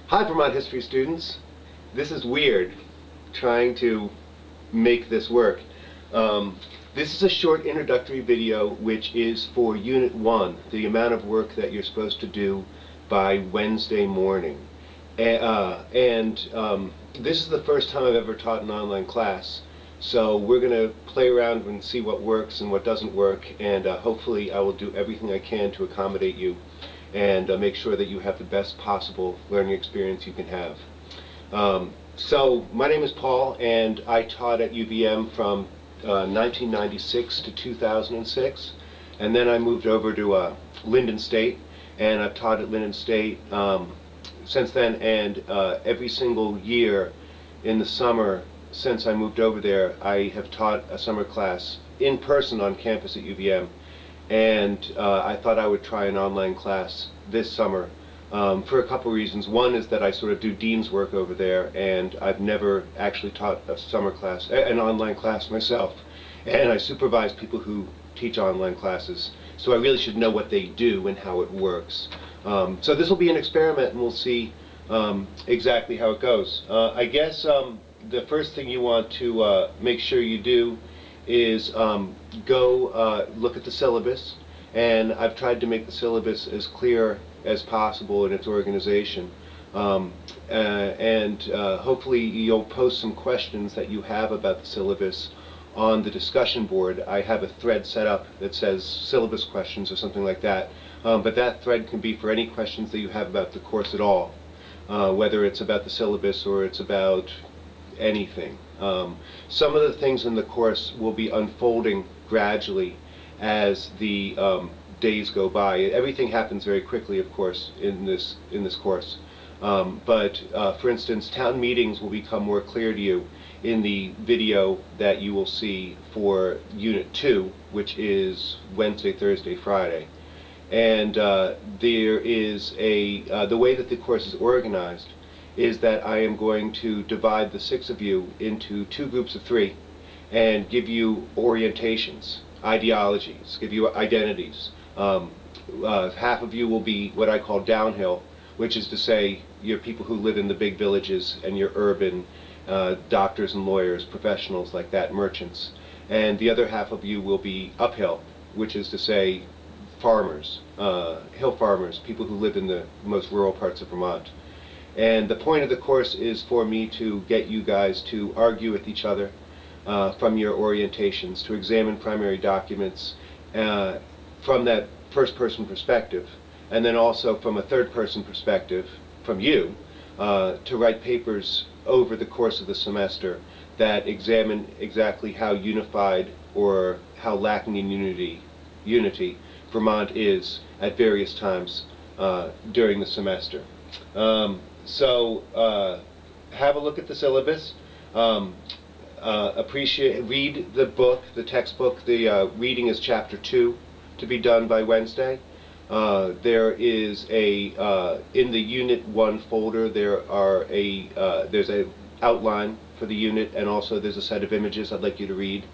Hi, Vermont history students. This is weird, trying to make this work. This is a short introductory video which is for Unit 1, the amount of work that you're supposed to do by Wednesday morning. This is the first time I've ever taught an online class, so we're going to play around and see what works and what doesn't work, and hopefully I will do everything I can to accommodate you and make sure that you have the best possible learning experience you can have. So my name is Paul, and I taught at UVM from 1996 to 2006, and then I moved over to Lyndon State, and I've taught at Lyndon State since then, and every single year in the summer since I moved over there I have taught a summer class in person on campus at UVM. And I thought I would try an online class this summer for a couple reasons. One is that I sort of do dean's work over there, and I've never actually taught a summer class, an online class myself. And I supervise people who teach online classes, so I really should know what they do and how it works. So this will be an experiment, and we'll see exactly how it goes. I guess the first thing you want to make sure you do is go look at the syllabus, and I've tried to make the syllabus as clear as possible in its organization, hopefully you'll post some questions that you have about the syllabus on the discussion board. I have a thread set up that says syllabus questions or something like that, but that thread can be for any questions that you have about the course at all, whether it's about the syllabus or it's about anything. Some of the things in the course will be unfolding gradually as the days go by. Everything happens very quickly, of course, in this course. For instance, town meetings will become more clear to you in the video that you will see for Unit 2, which is Wednesday, Thursday, Friday. And there is the way that the course is organized is that I am going to divide the 6 of you into 2 groups of 3 and give you orientations, ideologies, give you identities. Half of you will be what I call downhill, which is to say you're people who live in the big villages and you're urban doctors and lawyers, professionals like that, merchants. And the other half of you will be uphill, which is to say farmers, hill farmers, people who live in the most rural parts of Vermont. And the point of the course is for me to get you guys to argue with each other from your orientations, to examine primary documents from that first-person perspective, and then also from a third-person perspective, from you, to write papers over the course of the semester that examine exactly how unified or how lacking in unity Vermont is at various times during the semester. So have a look at the syllabus. Read the book, the textbook. The reading is Chapter 2 to be done by Wednesday. There is in the Unit 1 folder there's a outline for the unit, and also there's a set of images I'd like you to read.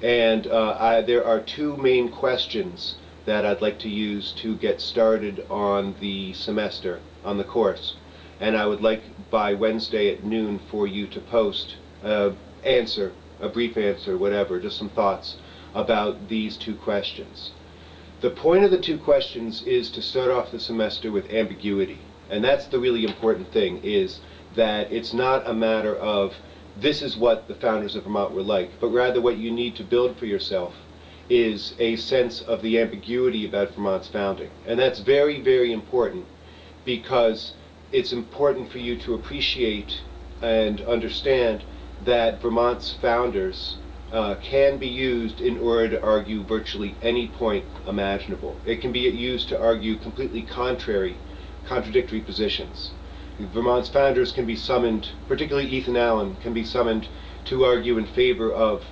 And there are 2 main questions that I'd like to use to get started on the semester, on the course. And I would like by Wednesday at noon for you to post a brief answer, whatever, just some thoughts about these 2 questions. The point of the 2 questions is to start off the semester with ambiguity. And that's the really important thing, is that it's not a matter of this is what the founders of Vermont were like, but rather what you need to build for yourself is a sense of the ambiguity about Vermont's founding. And that's very, very important, because it's important for you to appreciate and understand that Vermont's founders can be used in order to argue virtually any point imaginable. It can be used to argue completely contradictory positions. Vermont's founders can be summoned, particularly Ethan Allen, can be summoned to argue in favor of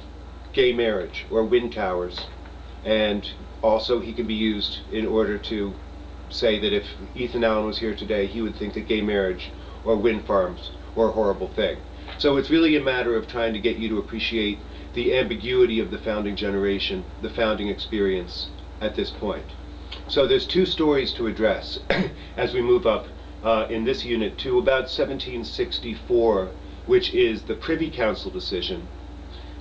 gay marriage or wind towers, and also he can be used in order to say that if Ethan Allen was here today, he would think that gay marriage or wind farms were a horrible thing. So it's really a matter of trying to get you to appreciate the ambiguity of the founding generation, the founding experience at this point. So there's 2 stories to address as we move up in this unit to about 1764, which is the Privy Council decision,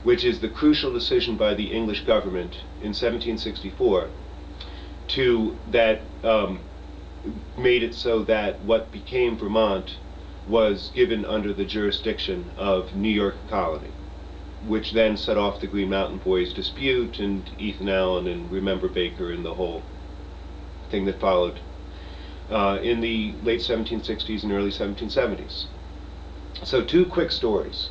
which is the crucial decision by the English government in 1764 that made it so that what became Vermont was given under the jurisdiction of New York Colony, which then set off the Green Mountain Boys dispute and Ethan Allen and Remember Baker and the whole thing that followed in the late 1760s and early 1770s. So two quick stories.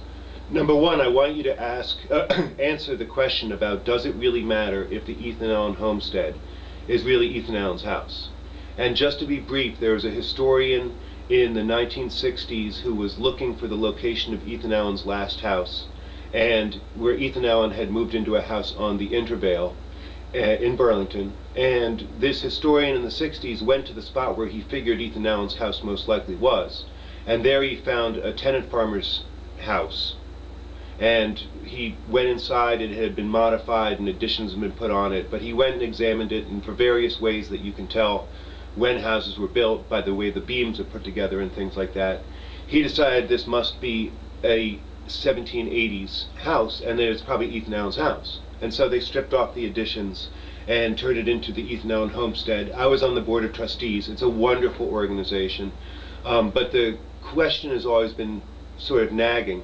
Number one, I want you to answer the question about, does it really matter if the Ethan Allen homestead is really Ethan Allen's house? And just to be brief, there was a historian in the 1960s who was looking for the location of Ethan Allen's last house, and where Ethan Allen had moved into a house on the Intervale in Burlington, and this historian in the 60s went to the spot where he figured Ethan Allen's house most likely was, and there he found a tenant farmer's house. And he went inside, it had been modified and additions had been put on it, but he went and examined it, and for various ways that you can tell when houses were built by the way the beams are put together and things like that, he decided this must be a 1780s house and that it's probably Ethan Allen's house. And so they stripped off the additions and turned it into the Ethan Allen Homestead. I was on the board of trustees. It's a wonderful organization, but the question has always been sort of nagging.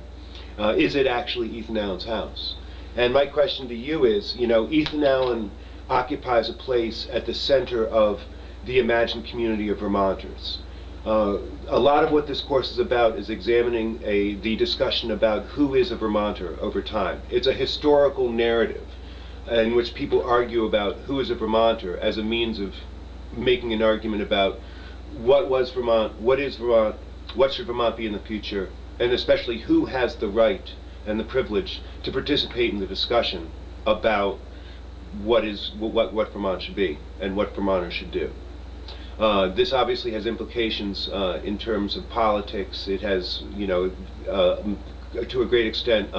Is it actually Ethan Allen's house? And my question to you is, Ethan Allen occupies a place at the center of the imagined community of Vermonters. A lot of what this course is about is examining the discussion about who is a Vermonter over time. It's a historical narrative in which people argue about who is a Vermonter as a means of making an argument about what was Vermont, what is Vermont, what should Vermont be in the future, and especially who has the right and the privilege to participate in the discussion about what Vermont should be and what Vermonters should do. This obviously has implications in terms of politics. It has, to a great extent,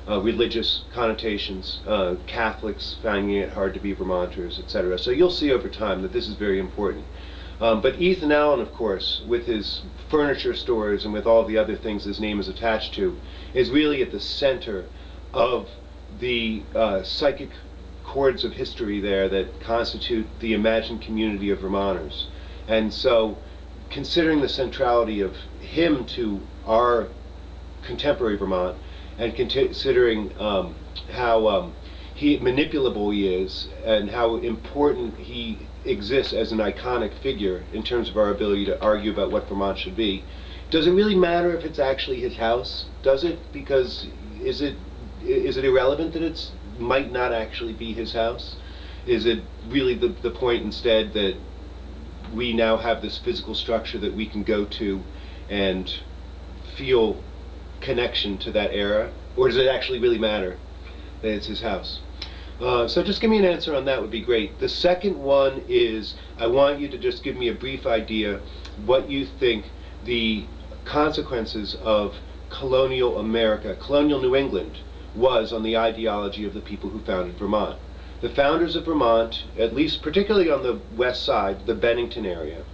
religious connotations, Catholics finding it hard to be Vermonters, etc. So you'll see over time that this is very important. But Ethan Allen, of course, with his furniture stores and with all the other things his name is attached to, is really at the center of the psychic chords of history there that constitute the imagined community of Vermonters. And so, considering the centrality of him to our contemporary Vermont, and considering how manipulable he is, and how important he exists as an iconic figure in terms of our ability to argue about what Vermont should be, does it really matter if it's actually his house? Does it? Because is it irrelevant that it's might not actually be his house? Is it really the point instead that we now have this physical structure that we can go to and feel connection to that era? Or does it actually really matter that it's his house? So just give me an answer on that would be great. The second one is, I want you to just give me a brief idea what you think the consequences of colonial America, colonial New England, was on the ideology of the people who founded Vermont. The founders of Vermont, at least particularly on the west side, the Bennington area,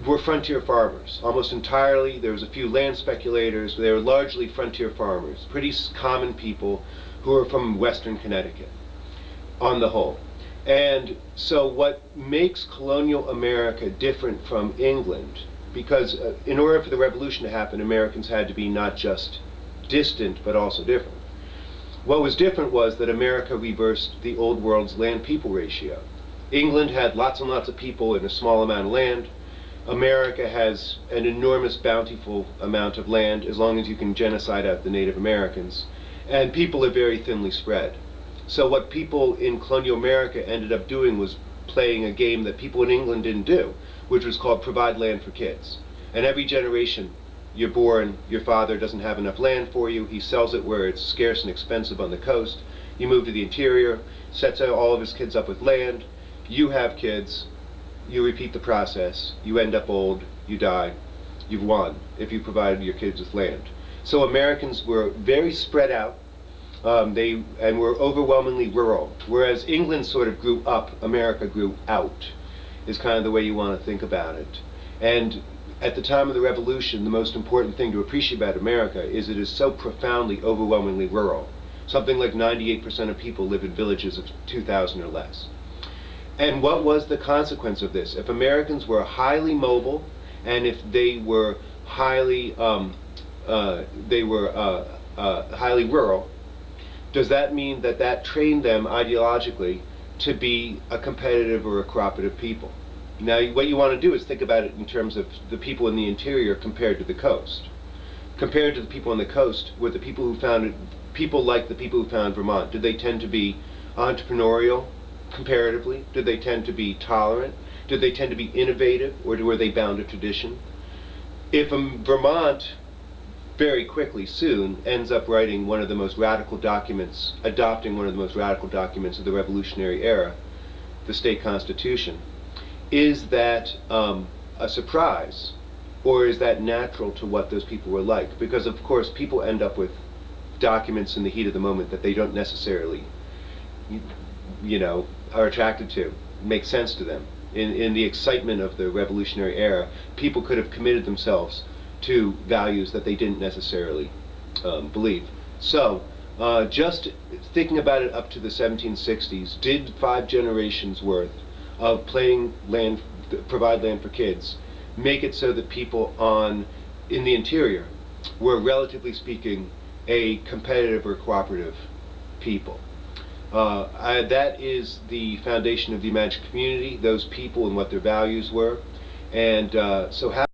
were frontier farmers. Almost entirely, there was a few land speculators, but they were largely frontier farmers, pretty common people who were from western Connecticut, on the whole. And so what makes colonial America different from England, because in order for the revolution to happen, Americans had to be not just distant, but also different. What was different was that America reversed the old world's land-people ratio. England had lots and lots of people in a small amount of land. America has an enormous bountiful amount of land as long as you can genocide out the Native Americans. And people are very thinly spread. So what people in colonial America ended up doing was playing a game that people in England didn't do, which was called provide land for kids. And every generation you're born, your father doesn't have enough land for you, he sells it where it's scarce and expensive on the coast, you move to the interior, sets all of his kids up with land, you have kids, you repeat the process, you end up old, you die, you've won if you provided your kids with land. So Americans were very spread out, and were overwhelmingly rural, whereas England sort of grew up, America grew out, is kind of the way you want to think about it. And at the time of the Revolution, the most important thing to appreciate about America is it is so profoundly, overwhelmingly rural. Something like 98% of people live in villages of 2,000 or less. And what was the consequence of this? If Americans were highly mobile, and if they were highly highly rural, does that mean that that trained them ideologically to be a competitive or a cooperative people? Now, what you want to do is think about it in terms of the people in the interior compared to the coast. Compared to the people on the coast, were the people who founded, people like the people who found Vermont, did they tend to be entrepreneurial comparatively? Did they tend to be tolerant? Did they tend to be innovative, or were they bound to tradition? If Vermont very quickly, soon, ends up writing one of the most radical documents, adopting one of the most radical documents of the Revolutionary era, the state constitution, is that a surprise, or is that natural to what those people were like? Because of course people end up with documents in the heat of the moment that they don't necessarily, are attracted to, make sense to them. In the excitement of the Revolutionary era, people could have committed themselves to values that they didn't necessarily believe. So, just thinking about it up to the 1760s, did 5 generations worth of provide land for kids, make it so that people in the interior were, relatively speaking, a competitive or cooperative people? That is the foundation of the Imagined Community, those people and what their values were. And so how